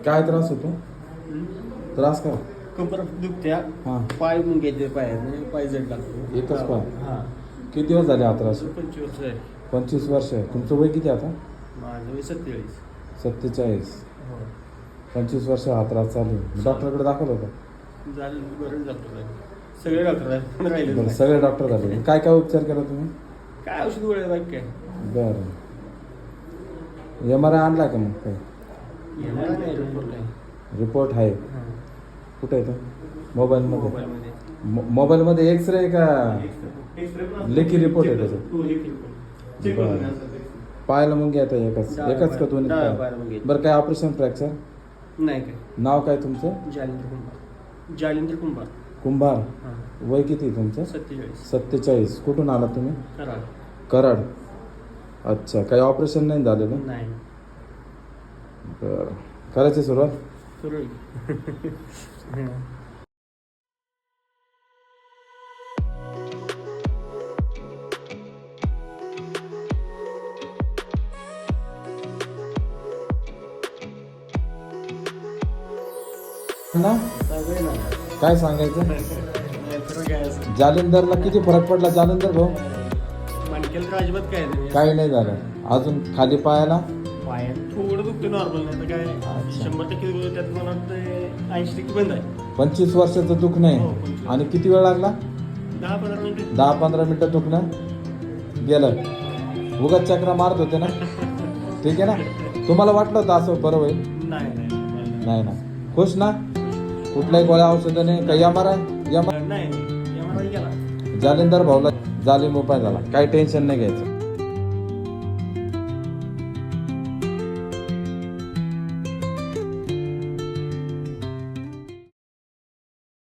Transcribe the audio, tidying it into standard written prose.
काय त्रास होतो? त्रास का? कंबर दुखत्या. हां. पाय मुंग्याचे पायाने पाय जड लागतो. एकच पाय? हा. किती दिवस झाले हा त्रास? 25 वर्ष आहे. 25 वर्ष आहे. तुमचं वय किती आता? माझं वय 47. 47. हो. 25 वर्ष हा त्रास चालू आहे. डॉक्टरकडे दाखवलं होतं? झालं बरं डॉक्टर आहे. सगळे डॉक्टर आहेत पण राहिले बरं, नाही. सगळे डॉक्टर झाले. काय काय उपचार केला तुम्ही? काय औषध गोळ्या बाकी काय? बरं. MRI आणला का मग काय? येणार नाही report आहे. रिपोर्ट आहे. हां. कुठे आहे तो? मोबाईलमध्ये. मोबाईलमध्ये. मोबाईलमध्ये एक्सरे का लेखी रिपोर्ट आहे त्याचा? हो, लेखी report. चेक बरं. करून असं. पायाला मग येतं एकच का दोन्ही डाव्या पाय? पायाला मुंग्या. बरं, काय ऑपरेशन फ्रॅक्चर? नाही काय. नाव काय तुमचं? जालिंदर कुंभार. कुंभार. हां. वय किती आहे तुमचं? 47. 47. कुठून आलात तुम्ही? कराड. कराड. अच्छा, काही ऑपरेशन नाही झालेलं? नाही. बरं, करायची सुरुवात? सुरू ना काय सांगायचं? जालिंदरला किती फरक पडला जालिंदर भाऊ? मणक्याला तर अजिबात काय नाही. काही नाही झालं. अजून खाली पायाला? पायात थोडं दुखतं नॉर्मल, नाही तर काय अच्छा. 100% दुखतं. त्यात मला वाटतं 80% बंद आहे. 25 वर्षाचं दुख नाही. हो, 25. आणि किती वेळ लागला? 10-15 मिनिटं. 10-15 मिनिटं दुखणं गेलं. उगाच चक्रा मारत होते ना? ठीक आहे ना? तुम्हाला वाटलं होतं असं बरं होईल? नाही ना? खुश ना? कुठल्याही गोळ्या औषधं नाही? काही MRI? नाही. MRI गेला. जालिंदर भाऊला जालिम उपाय झाला. काही टेन्शन नाही घ्यायचं.